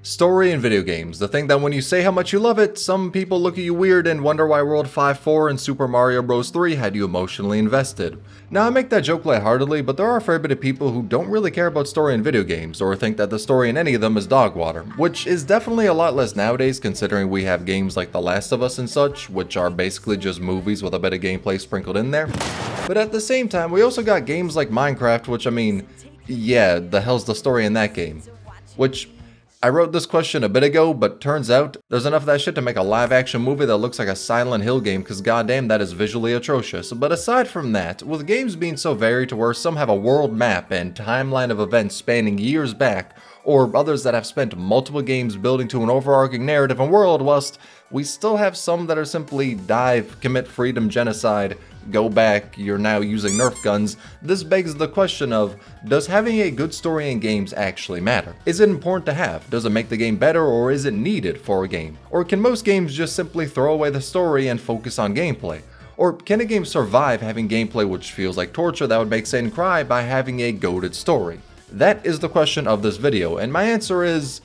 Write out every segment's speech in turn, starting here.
Story in video games, the thing that when you say how much you love it, some people look at you weird and wonder why World 5-4 and Super Mario Bros. 3 had you emotionally invested. Now I make that joke lightheartedly, but there are a fair bit of people who don't really care about story in video games, or think that the story in any of them is dog water, which is definitely a lot less nowadays considering we have games like The Last of Us and such, which are basically just movies with a bit of gameplay sprinkled in there. But at the same time, we also got games like Minecraft, which I mean, yeah, the hell's the story in that game? Which, I wrote this question a bit ago, but turns out there's enough of that shit to make a live action movie that looks like a Silent Hill game, cause goddamn that is visually atrocious. But aside from that, with games being so varied to where some have a world map and timeline of events spanning years back, or others that have spent multiple games building to an overarching narrative and world, whilst we still have some that are simply dive, commit freedom, genocide, go back, you're now using Nerf guns, this begs the question of, does having a good story in games actually matter? Is it important to have? Does it make the game better, or is it needed for a game? Or can most games just simply throw away the story and focus on gameplay? Or can a game survive having gameplay which feels like torture that would make Satan cry by having a goated story? That is the question of this video, and my answer is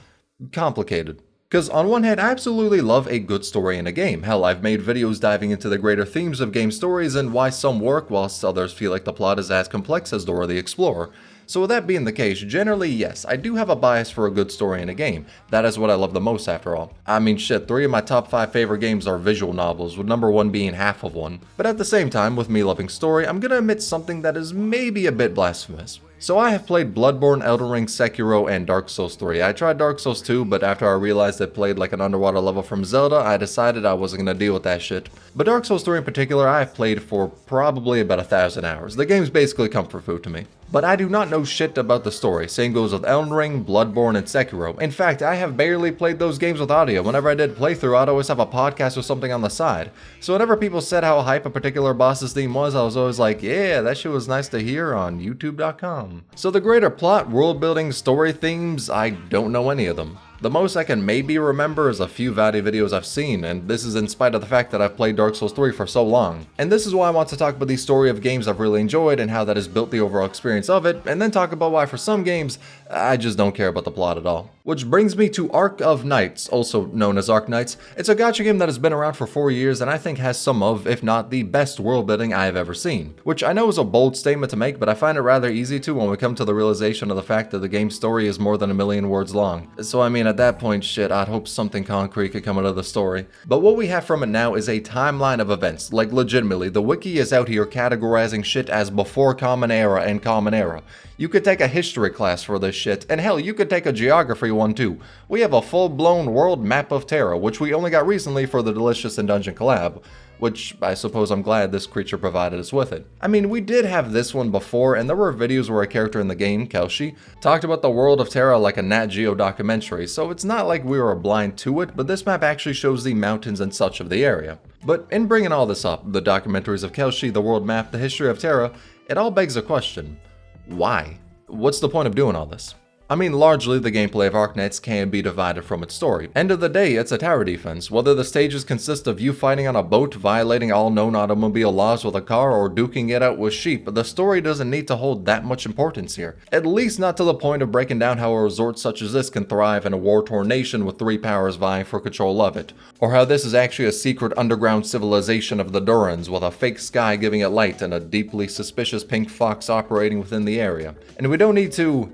complicated. Because on one hand, I absolutely love a good story in a game. Hell, I've made videos diving into the greater themes of game stories and why some work whilst others feel like the plot is as complex as Dora the Explorer. So with that being the case, generally yes, I do have a bias for a good story in a game. That is what I love the most after all. I mean shit, 3 of my top 5 favorite games are visual novels, with number 1 being half of one. But at the same time, with me loving story, I'm gonna admit something that is maybe a bit blasphemous. So I have played Bloodborne, Elden Ring, Sekiro, and Dark Souls 3. I tried Dark Souls 2, but after I realized it played like an underwater level from Zelda, I decided I wasn't gonna deal with that shit. But Dark Souls 3 in particular, I have played for probably about 1,000 hours. The game's basically comfort food to me. But I do not know shit about the story. Same goes with Elden Ring, Bloodborne, and Sekiro. In fact, I have barely played those games with audio. Whenever I did playthrough, I'd always have a podcast or something on the side. So whenever people said how hype a particular boss's theme was, I was always like, yeah, that shit was nice to hear on youtube.com. So the greater plot, world building, story themes, I don't know any of them. The most I can maybe remember is a few Vadi videos I've seen, and this is in spite of the fact that I've played Dark Souls 3 for so long. And this is why I want to talk about the story of games I've really enjoyed and how that has built the overall experience of it, and then talk about why for some games, I just don't care about the plot at all. Which brings me to Arknights, also known as Arknights. It's a gacha game that has been around for 4 years and I think has some of, if not the best world building I have ever seen. Which I know is a bold statement to make, but I find it rather easy to when we come to the realization of the fact that the game's story is more than 1,000,000 words long. So I mean, at that point, shit, I'd hope something concrete could come out of the story. But what we have from it now is a timeline of events. Like legitimately, the wiki is out here categorizing shit as before Common Era and Common Era. You could take a history class for this shit, and hell, you could take a geography one too. We have a full-blown world map of Terra, which we only got recently for the Delicious and Dungeon collab, which I suppose I'm glad this creature provided us with it. I mean, we did have this one before, and there were videos where a character in the game, Kelshi, talked about the world of Terra like a Nat Geo documentary, so it's not like we were blind to it, but this map actually shows the mountains and such of the area. But in bringing all this up, the documentaries of Kelshi, the world map, the history of Terra, it all begs a question. Why? What's the point of doing all this? I mean, largely the gameplay of Arknights can be divided from its story. End of the day, it's a tower defense. Whether the stages consist of you fighting on a boat, violating all known automobile laws with a car, or duking it out with sheep, the story doesn't need to hold that much importance here. At least not to the point of breaking down how a resort such as this can thrive in a war-torn nation with 3 powers vying for control of it. Or how this is actually a secret underground civilization of the Durans with a fake sky giving it light and a deeply suspicious pink fox operating within the area. And we don't need to...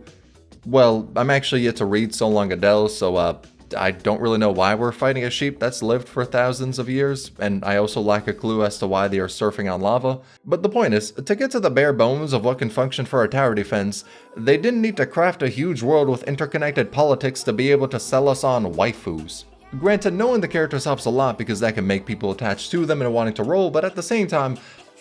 Well, I'm actually yet to read So Long Adele, so I don't really know why we're fighting a sheep that's lived for thousands of years, and I also lack a clue as to why they are surfing on lava. But the point is, to get to the bare bones of what can function for a tower defense, they didn't need to craft a huge world with interconnected politics to be able to sell us on waifus. Granted, knowing the characters helps a lot because that can make people attached to them and wanting to roll, but at the same time,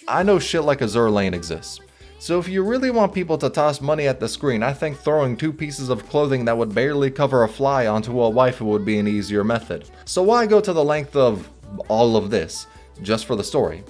I know shit like Azur Lane exists. So if you really want people to toss money at the screen, I think throwing 2 pieces of clothing that would barely cover a fly onto a waifu would be an easier method. So why go to the length of all of this, just for the story?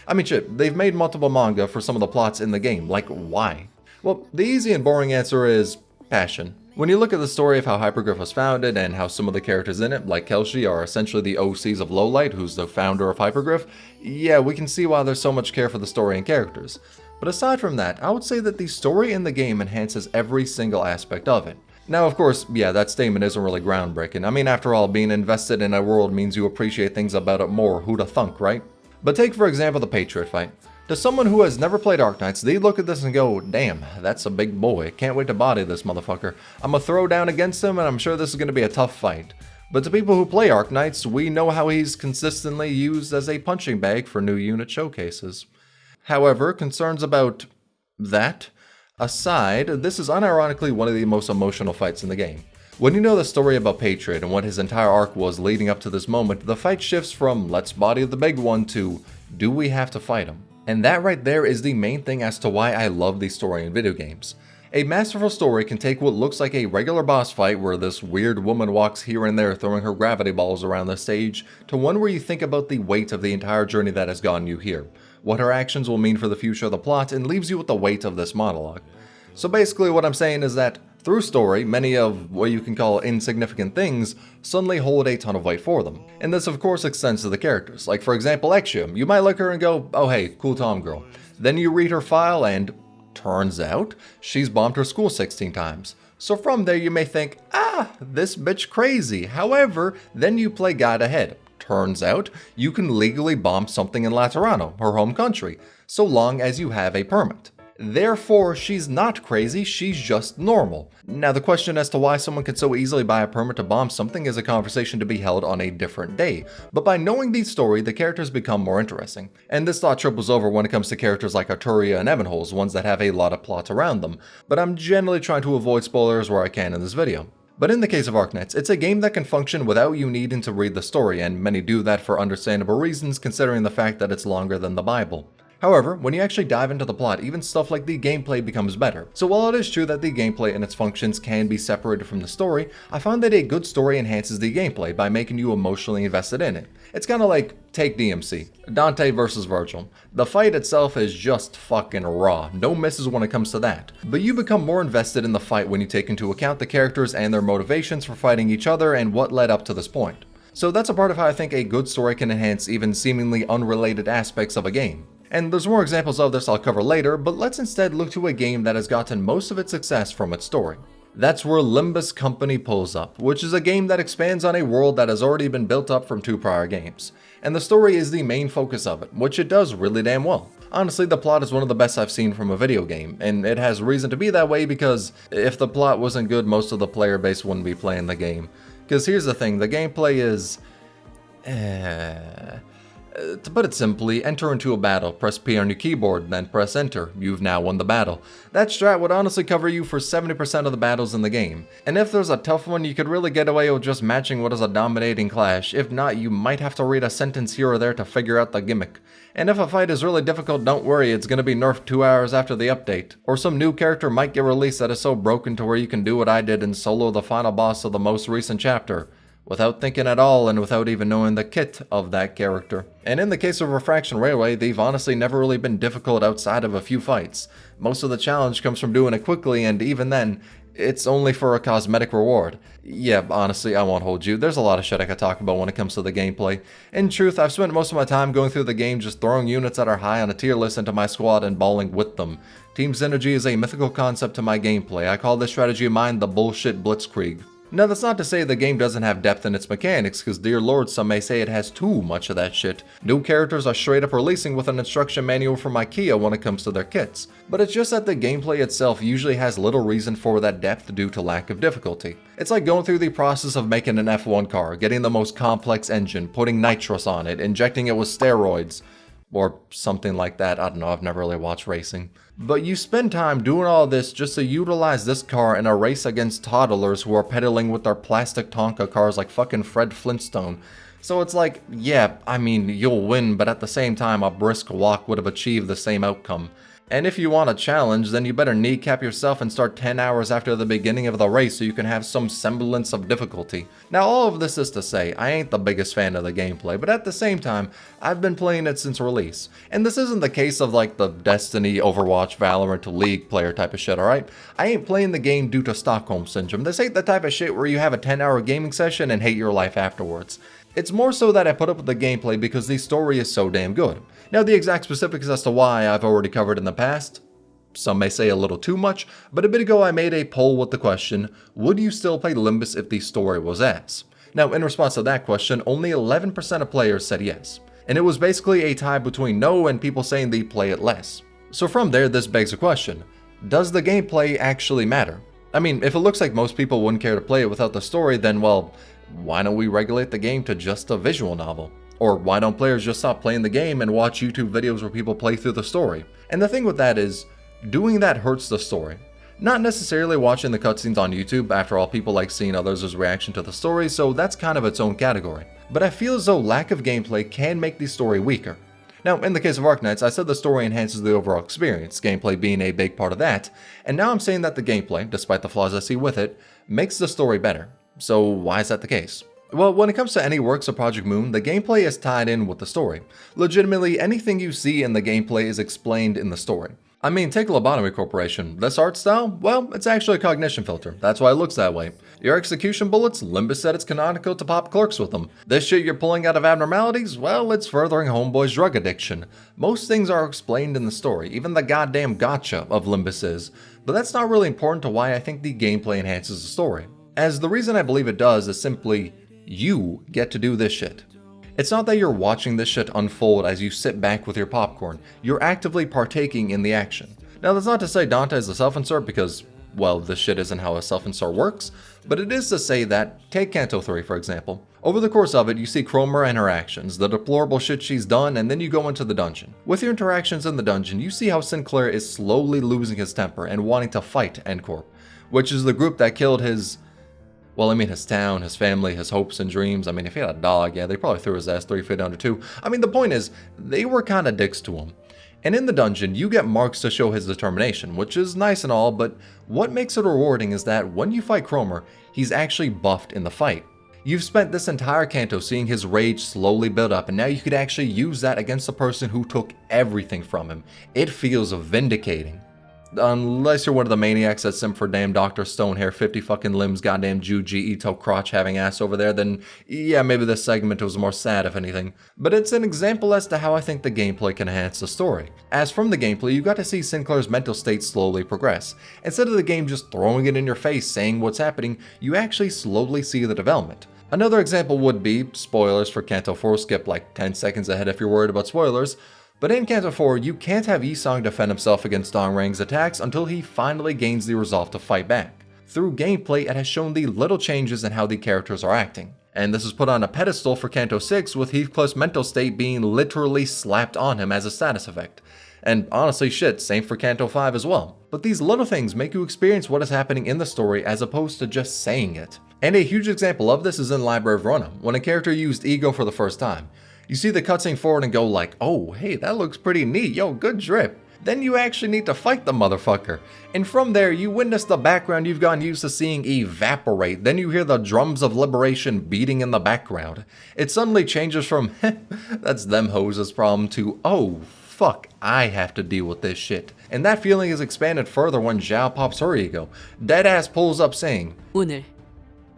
I mean shit, they've made multiple manga for some of the plots in the game, like why? Well, the easy and boring answer is passion. When you look at the story of how Hyperglyph was founded and how some of the characters in it, like Kelshi, are essentially the OCs of Lowlight, who's the founder of Hyperglyph, yeah, we can see why there's so much care for the story and characters. But aside from that, I would say that the story in the game enhances every single aspect of it. Now, of course, yeah, that statement isn't really groundbreaking. I mean, after all, being invested in a world means you appreciate things about it more. Who'da thunk, right? But take, for example, the Patriot fight. To someone who has never played Arknights, they'd look at this and go, damn, that's a big boy. Can't wait to body this motherfucker. I'm gonna throw down against him and I'm sure this is gonna be a tough fight. But to people who play Arknights, we know how he's consistently used as a punching bag for new unit showcases. However, concerns about that aside, this is unironically one of the most emotional fights in the game. When you know the story about Patriot and what his entire arc was leading up to this moment, the fight shifts from let's body the big one to do we have to fight him? And that right there is the main thing as to why I love the story in video games. A masterful story can take what looks like a regular boss fight where this weird woman walks here and there throwing her gravity balls around the stage, to one where you think about the weight of the entire journey that has gotten you here, what her actions will mean for the future of the plot, and leaves you with the weight of this monologue. So basically what I'm saying is that, through story, many of what you can call insignificant things suddenly hold a ton of weight for them. And this of course extends to the characters. Like for example Exia, you might look at her and go, oh hey, cool Tom girl. Then you read her file and turns out she's bombed her school 16 times. So from there you may think, this bitch crazy. However, then you play guide ahead. Turns out you can legally bomb something in Laterano, her home country, so long as you have a permit. Therefore, she's not crazy, she's just normal. Now, the question as to why someone could so easily buy a permit to bomb something is a conversation to be held on a different day, but by knowing the story, the characters become more interesting. And this thought triples over when it comes to characters like Arturia and Evanholes, ones that have a lot of plot around them, but I'm generally trying to avoid spoilers where I can in this video. But in the case of Arknights, it's a game that can function without you needing to read the story, and many do that for understandable reasons considering the fact that it's longer than the Bible. However, when you actually dive into the plot, even stuff like the gameplay becomes better. So while it is true that the gameplay and its functions can be separated from the story, I found that a good story enhances the gameplay by making you emotionally invested in it. It's kinda like, take DMC, Dante versus Virgil. The fight itself is just fucking raw, no misses when it comes to that. But you become more invested in the fight when you take into account the characters and their motivations for fighting each other and what led up to this point. So that's a part of how I think a good story can enhance even seemingly unrelated aspects of a game. And there's more examples of this I'll cover later, but let's instead look to a game that has gotten most of its success from its story. That's where Limbus Company pulls up, which is a game that expands on a world that has already been built up from 2 prior games. And the story is the main focus of it, which it does really damn well. Honestly, the plot is one of the best I've seen from a video game, and it has reason to be that way because if the plot wasn't good, most of the player base wouldn't be playing the game. Because here's the thing, the gameplay is... To put it simply, enter into a battle, press P on your keyboard, then press enter. You've now won the battle. That strat would honestly cover you for 70% of the battles in the game. And if there's a tough one, you could really get away with just matching what is a dominating clash. If not, you might have to read a sentence here or there to figure out the gimmick. And if a fight is really difficult, don't worry, it's gonna be nerfed 2 hours after the update. Or some new character might get released that is so broken to where you can do what I did and solo the final boss of the most recent chapter, without thinking at all and without even knowing the kit of that character. And in the case of Refraction Railway, they've honestly never really been difficult outside of a few fights. Most of the challenge comes from doing it quickly, and even then, it's only for a cosmetic reward. Yeah, honestly, I won't hold you. There's a lot of shit I could talk about when it comes to the gameplay. In truth, I've spent most of my time going through the game just throwing units that are high on a tier list into my squad and balling with them. Team Synergy is a mythical concept to my gameplay. I call this strategy of mine the bullshit blitzkrieg. Now, that's not to say the game doesn't have depth in its mechanics, because dear lord, some may say it has too much of that shit. New characters are straight up releasing with an instruction manual from IKEA when it comes to their kits. But it's just that the gameplay itself usually has little reason for that depth due to lack of difficulty. It's like going through the process of making an F1 car, getting the most complex engine, putting nitrous on it, injecting it with steroids. Or something like that. I don't know, I've never really watched racing. But you spend time doing all this just to utilize this car in a race against toddlers who are pedaling with their plastic Tonka cars like fucking Fred Flintstone. So it's like, yeah, I mean, you'll win, but at the same time, a brisk walk would have achieved the same outcome. And if you want a challenge, then you better kneecap yourself and start 10 hours after the beginning of the race so you can have some semblance of difficulty. Now, all of this is to say, I ain't the biggest fan of the gameplay, but at the same time, I've been playing it since release. And this isn't the case of like the Destiny, Overwatch, Valorant, League player type of shit, alright? I ain't playing the game due to Stockholm Syndrome. This ain't the type of shit where you have a 10-hour gaming session and hate your life afterwards. It's more so that I put up with the gameplay because the story is so damn good. Now, the exact specifics as to why I've already covered in the past. some may say a little too much, but a bit ago I made a poll with the question, would you still play Limbus if the story was ass? Now, in response to that question, only 11% of players said yes. And it was basically a tie between no and people saying they play it less. So from there, this begs a question. Does the gameplay actually matter? I mean, if it looks like most people wouldn't care to play it without the story, then well, why don't we regulate the game to just a visual novel? Or why don't players just stop playing the game and watch YouTube videos where people play through the story? And the thing with that is, doing that hurts the story. Not necessarily watching the cutscenes on YouTube, after all people like seeing others' reaction to the story, so that's kind of its own category. But I feel as though lack of gameplay can make the story weaker. Now, in the case of Arknights, I said the story enhances the overall experience, gameplay being a big part of that, and now I'm saying that the gameplay, despite the flaws I see with it, makes the story better. So why is that the case? Well, when it comes to any works of Project Moon, the gameplay is tied in with the story. Legitimately, anything you see in the gameplay is explained in the story. I mean, take Lobotomy Corporation. This art style? Well, it's actually a cognition filter. That's why it looks that way. Your execution bullets? Limbus said it's canonical to pop clerks with them. This shit you're pulling out of abnormalities? Well, it's furthering Homeboy's drug addiction. Most things are explained in the story, even the goddamn gotcha of Limbus is. But that's not really important to why I think the gameplay enhances the story. As the reason I believe it does is simply, you get to do this shit. It's not that you're watching this shit unfold as you sit back with your popcorn, you're actively partaking in the action. Now that's not to say Dante is a self-insert because, well, this shit isn't how a self-insert works, but it is to say that, take Canto 3 for example. Over the course of it, you see Cromer and her actions, the deplorable shit she's done, and then you go into the dungeon. With your interactions in the dungeon, you see how Sinclair is slowly losing his temper and wanting to fight N-Corp, which is the group that killed his... well, I mean, his town, his family, his hopes and dreams. I mean, if he had a dog, yeah, they probably threw his ass 3 feet under too. I mean, the point is, they were kind of dicks to him. And in the dungeon, you get marks to show his determination, which is nice and all, but what makes it rewarding is that when you fight Cromer, he's actually buffed in the fight. You've spent this entire canto seeing his rage slowly build up, and now you could actually use that against the person who took everything from him. It feels vindicating. Unless you're one of the maniacs that simp for damn Dr. Stonehair, 50 fucking limbs, goddamn Juji Ito crotch having ass over there, then yeah, maybe this segment was more sad if anything. But it's an example as to how I think the gameplay can enhance the story. As from the gameplay, you got to see Sinclair's mental state slowly progress. Instead of the game just throwing it in your face saying what's happening, you actually slowly see the development. Another example would be, spoilers for Canto 4, skip like 10 seconds ahead if you're worried about spoilers, but in Canto 4, you can't have Isong defend himself against Dongrang's attacks until he finally gains the resolve to fight back. Through gameplay, it has shown the little changes in how the characters are acting. And this is put on a pedestal for Canto 6 with Heathcliff's mental state being literally slapped on him as a status effect. And honestly shit, same for Canto 5 as well. But these little things make you experience what is happening in the story as opposed to just saying it. And a huge example of this is in Library of Verona, when a character used ego for the first time. You see the cutscene forward and go like, oh, hey, that looks pretty neat, yo, good drip. Then you actually need to fight the motherfucker. And from there, you witness the background you've gotten used to seeing evaporate. Then you hear the drums of liberation beating in the background. It suddenly changes from, that's them hoes' problem, to, oh, fuck, I have to deal with this shit. And that feeling is expanded further when Zhao pops her ego. Deadass pulls up saying, 오늘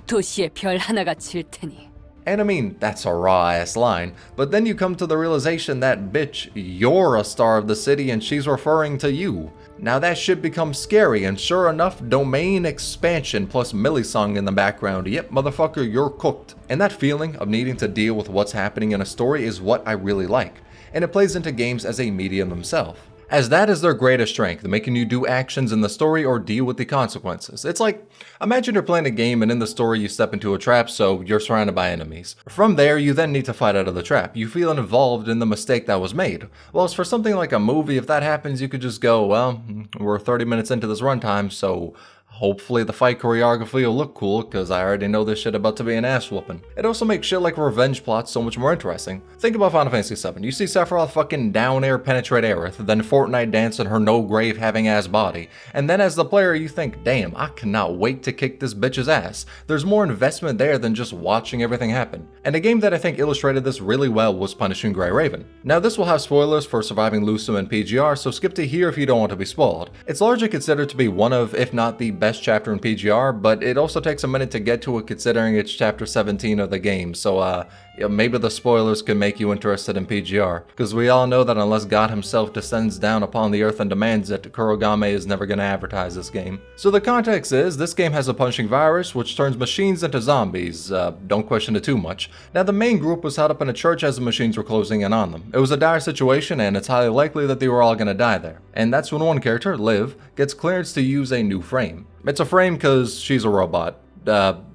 도시에 별 하나가 질 테니. And I mean, that's a raw-ass line, but then you come to the realization that, bitch, you're a star of the city and she's referring to you. Now that shit becomes scary, and sure enough, domain expansion plus Millisong in the background, yep, motherfucker, you're cooked. And that feeling of needing to deal with what's happening in a story is what I really like, and it plays into games as a medium themselves. As that is their greatest strength, making you do actions in the story or deal with the consequences. It's like, imagine you're playing a game and in the story you step into a trap, so you're surrounded by enemies. From there, you then need to fight out of the trap. You feel involved in the mistake that was made. Whilst for something like a movie, if that happens, you could just go, well, we're 30 minutes into this runtime, so hopefully the fight choreography will look cool, cause I already know this shit about to be an ass whooping. It also makes shit like revenge plots so much more interesting. Think about Final Fantasy VII. You see Sephiroth fucking down air penetrate Aerith, then Fortnite dance in her no grave having ass body. And then as the player you think, damn, I cannot wait to kick this bitch's ass. There's more investment there than just watching everything happen. And a game that I think illustrated this really well was Punishing Grey Raven. Now this will have spoilers for Surviving Lusum and PGR, so skip to here if you don't want to be spoiled. It's largely considered to be one of, if not the best chapter in PGR, but it also takes a minute to get to it considering it's chapter 17 of the game, so Yeah, maybe the spoilers can make you interested in PGR, because we all know that unless God himself descends down upon the earth and demands it, Kurogame is never going to advertise this game. So the context is, this game has a punching virus which turns machines into zombies. Don't question it too much. Now the main group was held up in a church as the machines were closing in on them. It was a dire situation and it's highly likely that they were all going to die there. And that's when one character, Liv, gets clearance to use a new frame. It's a frame because she's a robot.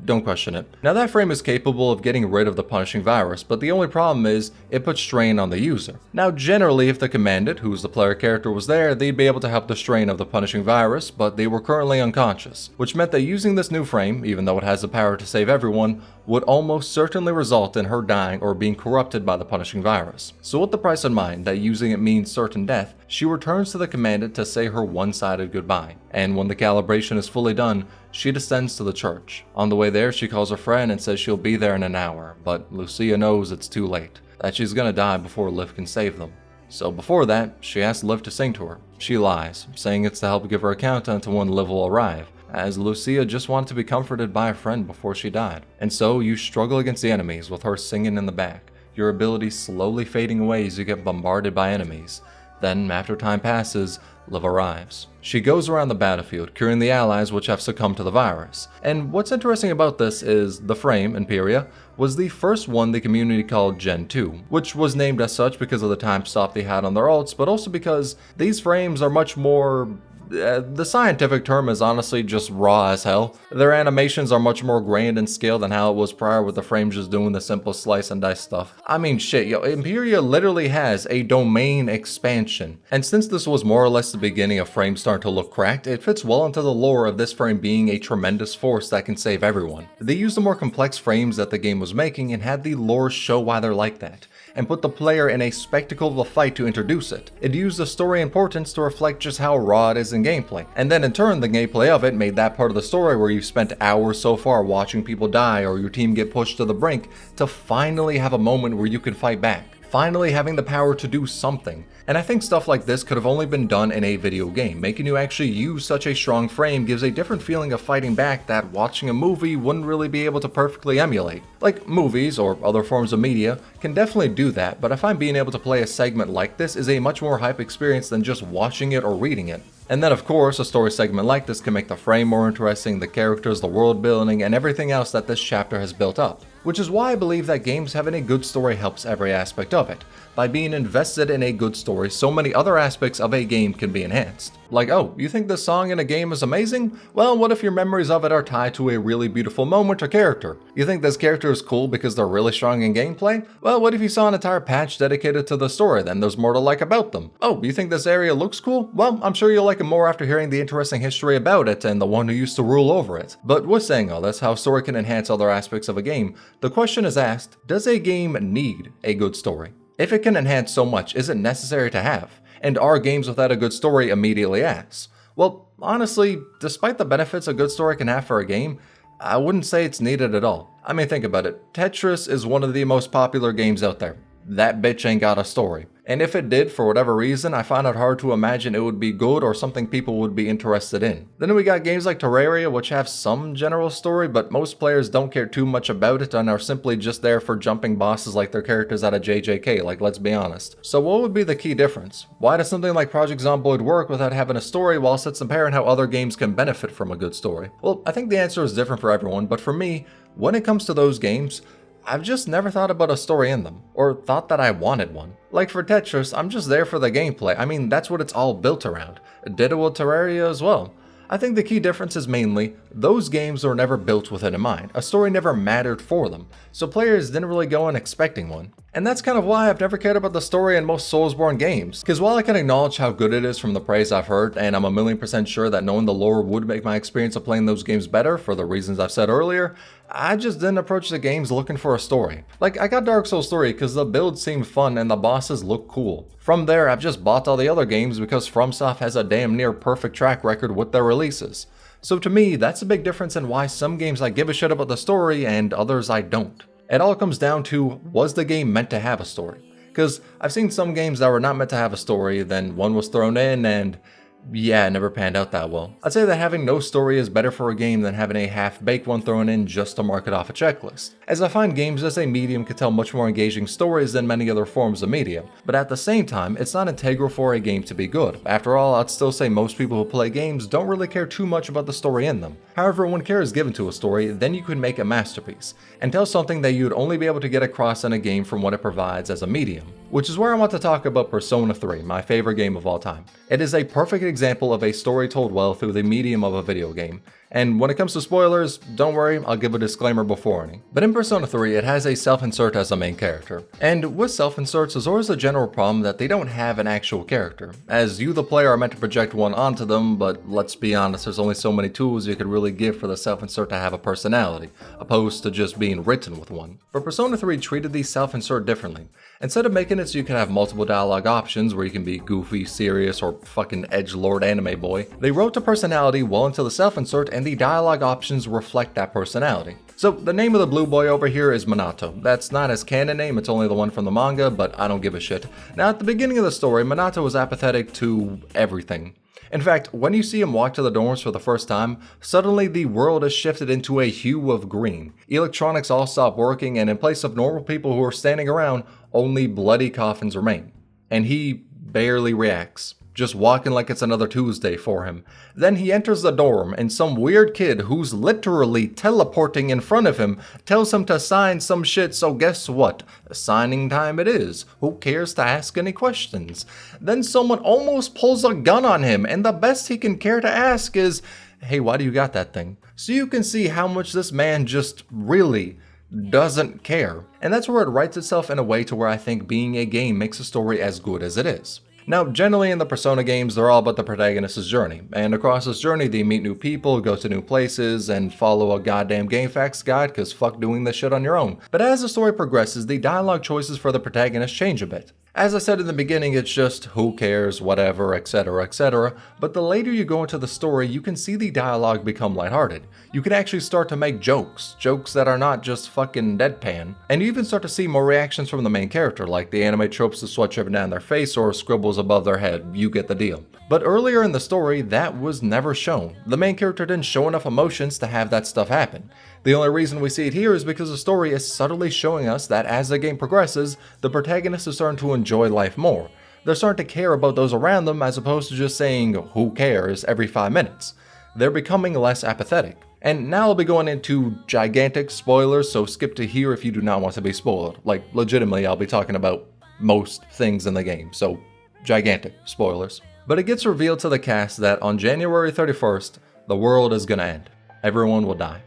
Don't question it. Now that frame is capable of getting rid of the punching virus, but the only problem is it puts strain on the user. Now generally if the commandant, who's the player character, was there, they'd be able to help the strain of the punishing virus, but they were currently unconscious, which meant that using this new frame, even though it has the power to save everyone, would almost certainly result in her dying or being corrupted by the punishing virus. So with the price in mind that using it means certain death, she returns to the commandant to say her one-sided goodbye, and when the calibration is fully done, she descends to the church. On the way there, she calls her friend and says she'll be there in an hour, but Lucia knows it's too late, that she's gonna die before Liv can save them. So before that, she asks Liv to sing to her. She lies, saying it's to help give her a countdown to when Liv will arrive, as Lucia just wanted to be comforted by a friend before she died. And so you struggle against the enemies with her singing in the back, your abilities slowly fading away as you get bombarded by enemies. Then, after time passes, Liv arrives. She goes around the battlefield, curing the allies which have succumbed to the virus. And what's interesting about this is the frame, Imperia, was the first one the community called Gen 2, which was named as such because of the time stop they had on their ults, but also because these frames are much more... the scientific term is honestly just raw as hell. Their animations are much more grand in scale than how it was prior with the frames just doing the simple slice and dice stuff. I mean shit, yo, Imperia literally has a domain expansion. And since this was more or less the beginning of frames starting to look cracked, it fits well into the lore of this frame being a tremendous force that can save everyone. They used the more complex frames that the game was making and had the lore show why they're like that, and put the player in a spectacle of a fight to introduce it. It used the story importance to reflect just how raw it is in gameplay, and then in turn the gameplay of it made that part of the story where you've spent hours so far watching people die or your team get pushed to the brink to finally have a moment where you can fight back. Finally having the power to do something. And I think stuff like this could have only been done in a video game. Making you actually use such a strong frame gives a different feeling of fighting back that watching a movie wouldn't really be able to perfectly emulate. Like movies or other forms of media can definitely do that, but I find being able to play a segment like this is a much more hype experience than just watching it or reading it. And then of course, a story segment like this can make the frame more interesting, the characters, the world building, and everything else that this chapter has built up. Which is why I believe that games having a good story helps every aspect of it. By being invested in a good story, so many other aspects of a game can be enhanced. Like, oh, you think this song in a game is amazing? Well, what if your memories of it are tied to a really beautiful moment or character? You think this character is cool because they're really strong in gameplay? Well, what if you saw an entire patch dedicated to the story, then there's more to like about them? Oh, you think this area looks cool? Well, I'm sure you'll like it more after hearing the interesting history about it and the one who used to rule over it. But with saying all this, how story can enhance other aspects of a game, the question is asked, does a game need a good story? If it can enhance so much, is it necessary to have? And are games without a good story immediately asked? Well, honestly, despite the benefits a good story can have for a game, I wouldn't say it's needed at all. I mean, think about it. Tetris is one of the most popular games out there. That bitch ain't got a story. And if it did, for whatever reason, I find it hard to imagine it would be good or something people would be interested in. Then we got games like Terraria, which have some general story, but most players don't care too much about it and are simply just there for jumping bosses like their characters out of JJK, like, let's be honest. So what would be the key difference? Why does something like Project Zomboid work without having a story, whilst it's apparent how other games can benefit from a good story? Well, I think the answer is different for everyone, but for me, when it comes to those games, I've just never thought about a story in them, or thought that I wanted one. Like for Tetris, I'm just there for the gameplay. I mean, that's what it's all built around. Ditto with Terraria as well. I think the key difference is mainly, those games were never built with it in mind. A story never mattered for them, so players didn't really go in expecting one. And that's kind of why I've never cared about the story in most Soulsborne games. Because while I can acknowledge how good it is from the praise I've heard, and I'm 1,000,000% sure that knowing the lore would make my experience of playing those games better for the reasons I've said earlier, I just didn't approach the games looking for a story. Like, I got Dark Souls 3 because the builds seemed fun and the bosses look cool. From there, I've just bought all the other games because FromSoft has a damn near perfect track record with their releases. So to me, that's a big difference in why some games I give a shit about the story and others I don't. It all comes down to, was the game meant to have a story? Because I've seen some games that were not meant to have a story, then one was thrown in and yeah, it never panned out that well. I'd say that having no story is better for a game than having a half-baked one thrown in just to mark it off a checklist, as I find games as a medium can tell much more engaging stories than many other forms of media, but at the same time, it's not integral for a game to be good. After all, I'd still say most people who play games don't really care too much about the story in them. However, when care is given to a story, then you can make a masterpiece, and tell something that you'd only be able to get across in a game from what it provides as a medium. Which is where I want to talk about Persona 3, my favorite game of all time. It is a perfect example of a story told well through the medium of a video game. And when it comes to spoilers, don't worry, I'll give a disclaimer before any. But in Persona 3, it has a self-insert as a main character. And with self-inserts, there's always a general problem that they don't have an actual character, as you the player are meant to project one onto them, but let's be honest, there's only so many tools you could really give for the self-insert to have a personality, opposed to just being written with one. But Persona 3 treated the self-insert differently. Instead of making it so you can have multiple dialogue options where you can be goofy, serious, or fucking edgelord anime boy, they wrote the personality well into the self-insert and the dialogue options reflect that personality. So the name of the blue boy over here is Minato. That's not his canon name, it's only the one from the manga, but I don't give a shit. Now at the beginning of the story, Minato was apathetic to everything. In fact, when you see him walk to the dorms for the first time, suddenly the world is shifted into a hue of green. Electronics all stop working, and in place of normal people who are standing around, only bloody coffins remain. And he barely reacts, just walking like it's another Tuesday for him. Then he enters the dorm, and some weird kid who's literally teleporting in front of him tells him to sign some shit, so guess what? Signing time it is. Who cares to ask any questions? Then someone almost pulls a gun on him, and the best he can care to ask is, hey, why do you got that thing? So you can see how much this man just really doesn't care. And that's where it writes itself in a way to where I think being a game makes a story as good as it is. Now, generally in the Persona games, they're all about the protagonist's journey, and across this journey they meet new people, go to new places, and follow a goddamn GameFAQs guide, cause fuck doing this shit on your own. But as the story progresses, the dialogue choices for the protagonist change a bit. As I said in the beginning, it's just who cares, whatever, etc, etc, but the later you go into the story, you can see the dialogue become lighthearted. You can actually start to make jokes that are not just fucking deadpan, and you even start to see more reactions from the main character, like the anime tropes of sweat dripping down their face or scribbles above their head, you get the deal. But earlier in the story, that was never shown. The main character didn't show enough emotions to have that stuff happen. The only reason we see it here is because the story is subtly showing us that as the game progresses, the protagonist is starting to enjoy life more. They're starting to care about those around them as opposed to just saying, who cares, every 5 minutes. They're becoming less apathetic. And now I'll be going into gigantic spoilers, so skip to here if you do not want to be spoiled. Like, legitimately, I'll be talking about most things in the game, so gigantic spoilers. But it gets revealed to the cast that on January 31st, the world is gonna end. Everyone will die.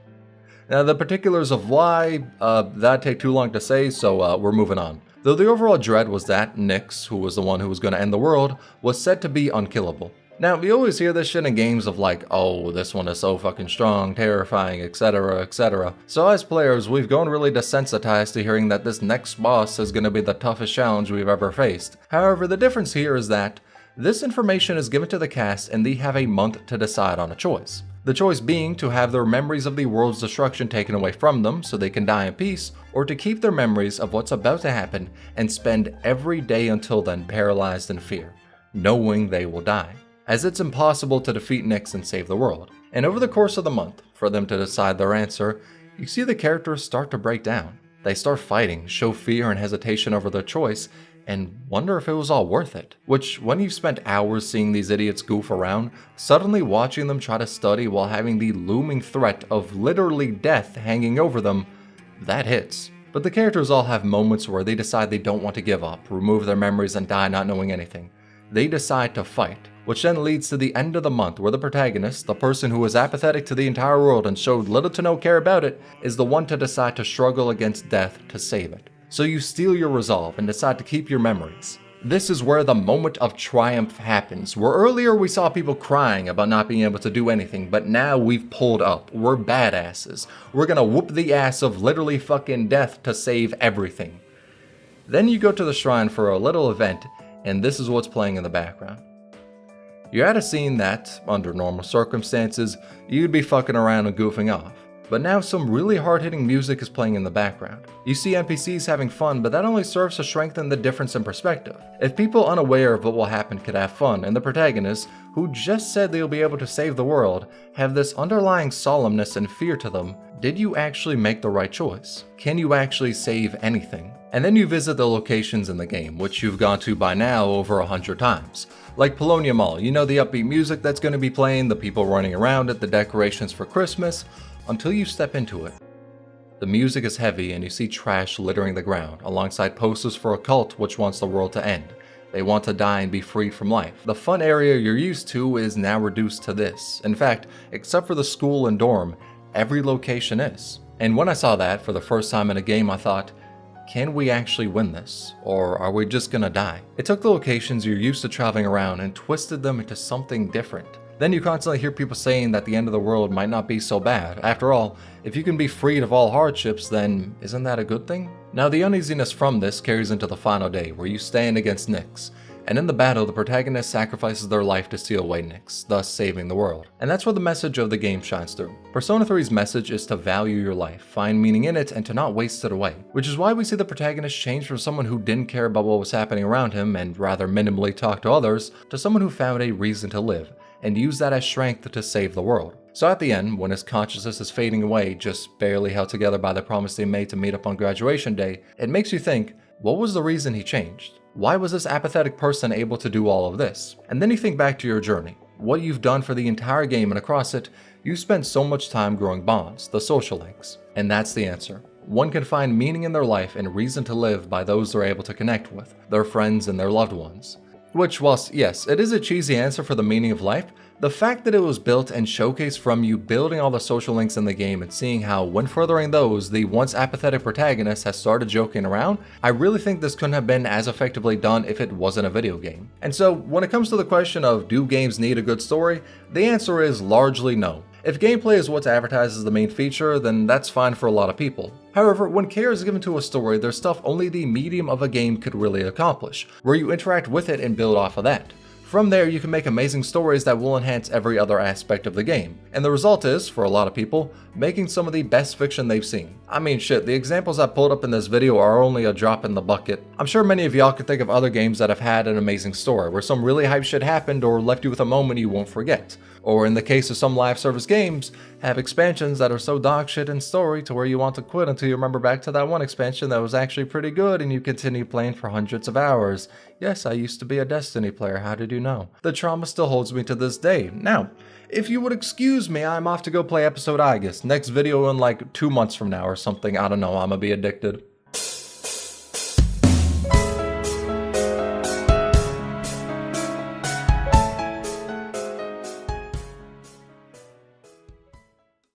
Now, the particulars of why, that'd take too long to say, so we're moving on. Though the overall dread was that Nyx, who was the one who was going to end the world, was said to be unkillable. Now, we always hear this shit in games of like, oh, this one is so fucking strong, terrifying, etc, etc. So as players, we've grown really desensitized to hearing that this next boss is going to be the toughest challenge we've ever faced. However, the difference here is that this information is given to the cast and they have a month to decide on a choice. The choice being to have their memories of the world's destruction taken away from them so they can die in peace, or to keep their memories of what's about to happen and spend every day until then paralyzed in fear, knowing they will die, as it's impossible to defeat Nyx and save the world. And over the course of the month, for them to decide their answer, you see the characters start to break down. They start fighting, show fear and hesitation over their choice, and wonder if it was all worth it. Which, when you've spent hours seeing these idiots goof around, suddenly watching them try to study while having the looming threat of literally death hanging over them, that hits. But the characters all have moments where they decide they don't want to give up, remove their memories and die not knowing anything. They decide to fight, which then leads to the end of the month where the protagonist, the person who was apathetic to the entire world and showed little to no care about it, is the one to decide to struggle against death to save it. So you steel your resolve and decide to keep your memories. This is where the moment of triumph happens, where earlier we saw people crying about not being able to do anything, but now we've pulled up. We're badasses. We're gonna whoop the ass of literally fucking death to save everything. Then you go to the shrine for a little event, and this is what's playing in the background. You're at a scene that, under normal circumstances, you'd be fucking around and goofing off. but now some really hard-hitting music is playing in the background. You see NPCs having fun, but that only serves to strengthen the difference in perspective. If people unaware of what will happen could have fun, and the protagonists, who just said they'll be able to save the world, have this underlying solemnness and fear to them, did you actually make the right choice? Can you actually save anything? And then you visit the locations in the game, which you've gone to by now over 100 times. Like Polonia Mall, you know the upbeat music that's going to be playing, the people running around it, the decorations for Christmas, until you step into it. The music is heavy and you see trash littering the ground, alongside posters for a cult which wants the world to end. They want to die and be freed from life. The fun area you're used to is now reduced to this. In fact, except for the school and dorm, every location is. And when I saw that for the first time in a game, I thought, can we actually win this? Or are we just gonna die? It took the locations you're used to traveling around and twisted them into something different. Then you constantly hear people saying that the end of the world might not be so bad. After all, if you can be freed of all hardships, then isn't that a good thing? Now the uneasiness from this carries into the final day, where you stand against Nyx. And in the battle, the protagonist sacrifices their life to steal away Nyx, thus saving the world. And that's where the message of the game shines through. Persona 3's message is to value your life, find meaning in it, and to not waste it away. Which is why we see the protagonist change from someone who didn't care about what was happening around him and rather minimally talk to others, to someone who found a reason to live, and use that as strength to save the world. So at the end, when his consciousness is fading away, just barely held together by the promise they made to meet up on graduation day, it makes you think, what was the reason he changed? Why was this apathetic person able to do all of this? And then you think back to your journey, what you've done for the entire game, and across it, you spent so much time growing bonds, the social links. And that's the answer. One can find meaning in their life and reason to live by those they're able to connect with, their friends and their loved ones. Which, whilst yes, it is a cheesy answer for the meaning of life, the fact that it was built and showcased from you building all the social links in the game and seeing how, when furthering those, the once apathetic protagonist has started joking around, I really think this couldn't have been as effectively done if it wasn't a video game. And so, when it comes to the question of do games need a good story, the answer is largely no. If gameplay is what's advertised as the main feature, then that's fine for a lot of people. However, when care is given to a story, there's stuff only the medium of a game could really accomplish, where you interact with it and build off of that. From there, you can make amazing stories that will enhance every other aspect of the game. And the result is, for a lot of people, making some of the best fiction they've seen. I mean shit, the examples I pulled up in this video are only a drop in the bucket. I'm sure many of y'all could think of other games that have had an amazing story, where some really hype shit happened or left you with a moment you won't forget. Or in the case of some live service games, have expansions that are so dog shit in story to where you want to quit until you remember back to that one expansion that was actually pretty good and you continue playing for hundreds of hours. Yes, I used to be a Destiny player, how did you know? The trauma still holds me to this day. Now, if you would excuse me, I'm off to go play episode August. Next video in like 2 months from now or something, I don't know, I'ma be addicted.